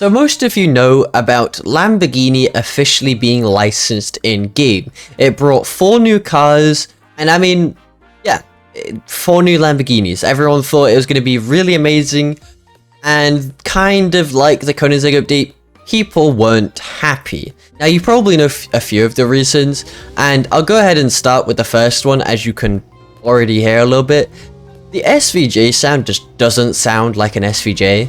So most of you know about Lamborghini officially being licensed in-game. It brought 4 new cars, and I mean, yeah, 4 new Lamborghinis. Everyone thought it was going to be really amazing, and kind of like the Koenigsegg update, people weren't happy. Now you probably know a few of the reasons, and I'll go ahead and start with the first one, as you can already hear a little bit. The SVJ sound just doesn't sound like an SVJ.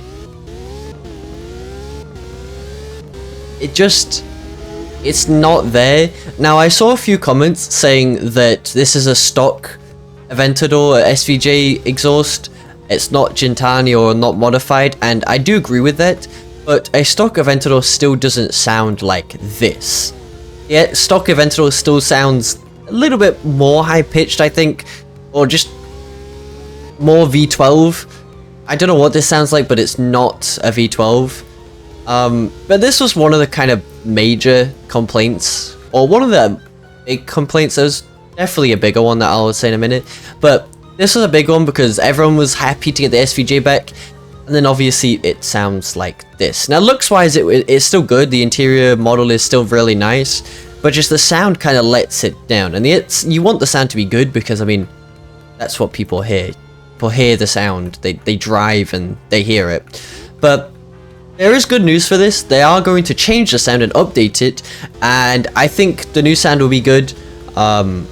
It's not there. Now I saw a few comments saying that this is a stock Aventador SVJ exhaust. It's not Gintani or not modified, and I do agree with that, but a stock Aventador still doesn't sound like this. Yeah, stock Aventador still sounds a little bit more high-pitched, I think, or just more V12. I don't know what this sounds like, but it's not a V12. But this was one of the kind of major complaints, or one of the big complaints. There's definitely a bigger one that I'll say in a minute, but this was a big one because everyone was happy to get the SVJ back, and then obviously it sounds like this. Now looks wise it's still good, the interior model is still really nice, but just the sound kind of lets it down, and you want the sound to be good because I mean that's what people hear. People hear the sound, they drive and they hear it. But there is good news for this. They are going to change the sound and update it, and I think the new sound will be good.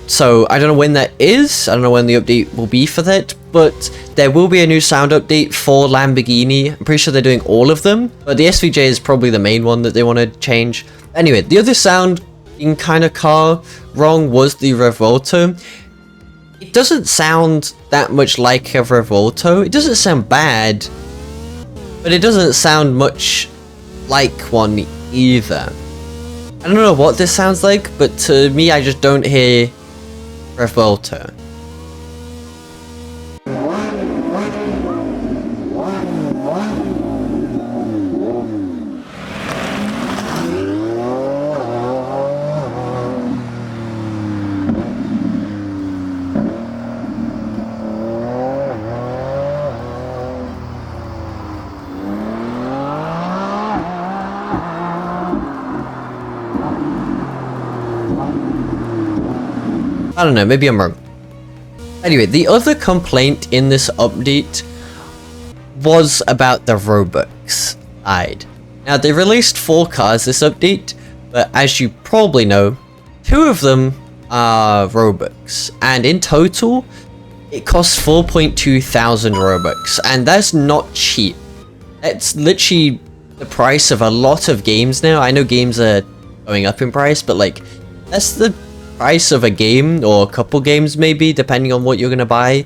So I don't know when that is. I don't know when the update will be for that, but there will be a new sound update for Lamborghini. I'm pretty sure they're doing all of them, but the SVJ is probably the main one that they want to change. Anyway, the other sound being kind of car wrong was the Revuelto. It doesn't sound that much like a Revuelto. It doesn't sound bad, but it doesn't sound much like one either. I don't know what this sounds like, but to me I just don't hear Revuelto. I don't know, maybe I'm wrong. Anyway, the other complaint in this update was about the Robux side. Now, they released 4 cars this update, but as you probably know, 2 of them are Robux, and in total, it costs 4.2 thousand Robux, and that's not cheap. That's literally the price of a lot of games now. I know games are going up in price, but like, that's the price of a game, or a couple games maybe, depending on what you're gonna buy.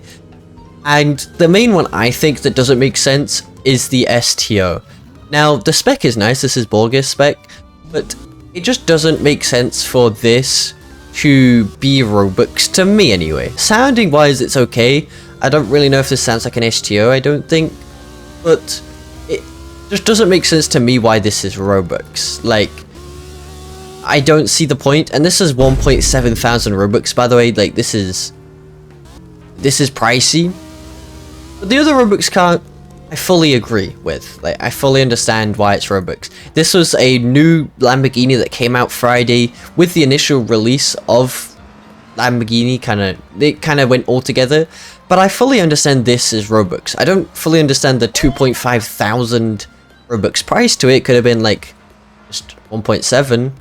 And the main one I think that doesn't make sense is the STO. Now the spec is nice, this is Borges spec, but it just doesn't make sense for this to be Robux to me anyway. Sounding wise it's okay. I don't really know if this sounds like an STO, I don't think, but it just doesn't make sense to me why this is Robux. Like, I don't see the point, and this is 1.7 thousand Robux, by the way. Like, this is pricey. But the other Robux car, I fully agree with. Like, I fully understand why it's Robux. This was a new Lamborghini that came out Friday with the initial release of Lamborghini. They kind of went all together. But I fully understand this is Robux. I don't fully understand the 2.5 thousand Robux price to it. Could have been like just 1.7.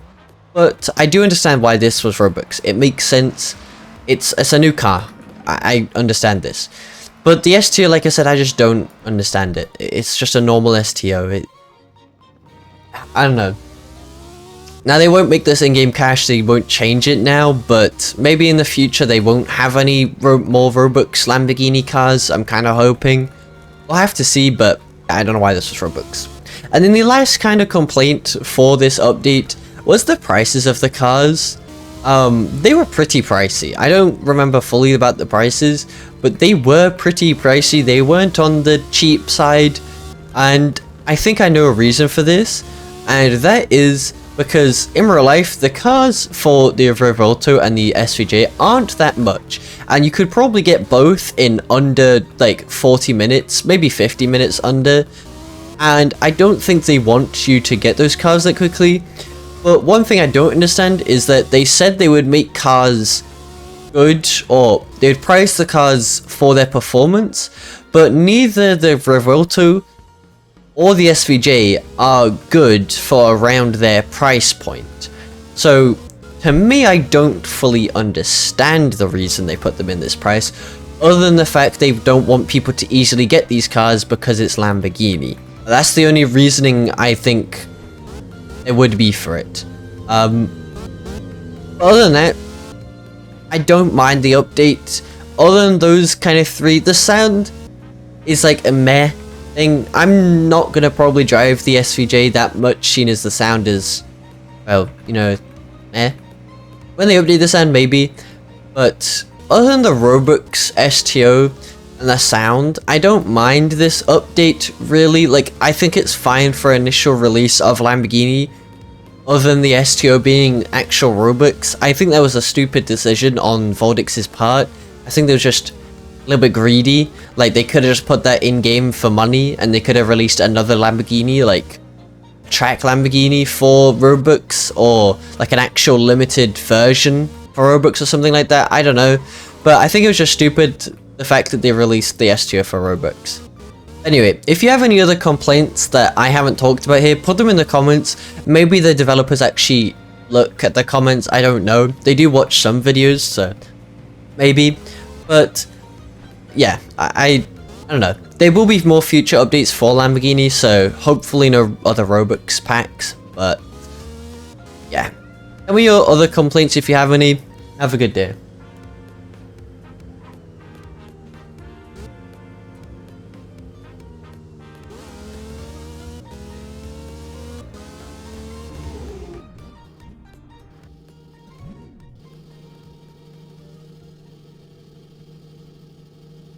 But I do understand why this was Robux. It makes sense. It's a new car. I understand this. But the STO, like I said, I just don't understand it. It's just a normal STO. I don't know. Now, they won't make this in-game cash. They won't change it now. But maybe in the future, they won't have any more Robux Lamborghini cars. I'm kind of hoping. We'll have to see, but I don't know why this was Robux. And then the last kind of complaint for this update was the prices of the cars. They were pretty pricey. I don't remember fully about the prices, but they were pretty pricey. They weren't on the cheap side, and I think I know a reason for this, and that is because in real life, the cars for the Revuelto and the SVJ aren't that much, and you could probably get both in under like 40 minutes, maybe 50 minutes under. and I don't think they want you to get those cars that quickly. But one thing I don't understand is that they said they would make cars good, or they would price the cars for their performance, but neither the Revuelto or the SVJ are good for around their price point. So to me, I don't fully understand the reason they put them in this price, other than the fact they don't want people to easily get these cars because it's Lamborghini. That's the only reasoning I think it would be for it. Other than that, I don't mind the update. Other than those kind of three, the sound is like a meh thing. I'm not gonna probably drive the SVJ that much, seeing as the sound is, well, you know, meh. When they update the sound, maybe. But other than the Robux STO and the sound, I don't mind this update really. Like, I think it's fine for initial release of Lamborghini. Other than the STO being actual Robux, I think that was a stupid decision on Voldix's part. I think they were just a little bit greedy. Like, they could have just put that in-game for money, and they could have released another Lamborghini, like track Lamborghini for Robux, or like an actual limited version for Robux or something like that. I don't know. But I think it was just stupid, the fact that they released the STO for Robux. Anyway, if you have any other complaints that I haven't talked about here, put them in the comments. Maybe the developers actually look at the comments, I don't know. They do watch some videos, so maybe. But yeah, I don't know. There will be more future updates for Lamborghini, so hopefully no other Robux packs. But yeah, tell me your other complaints if you have any. Have a good day.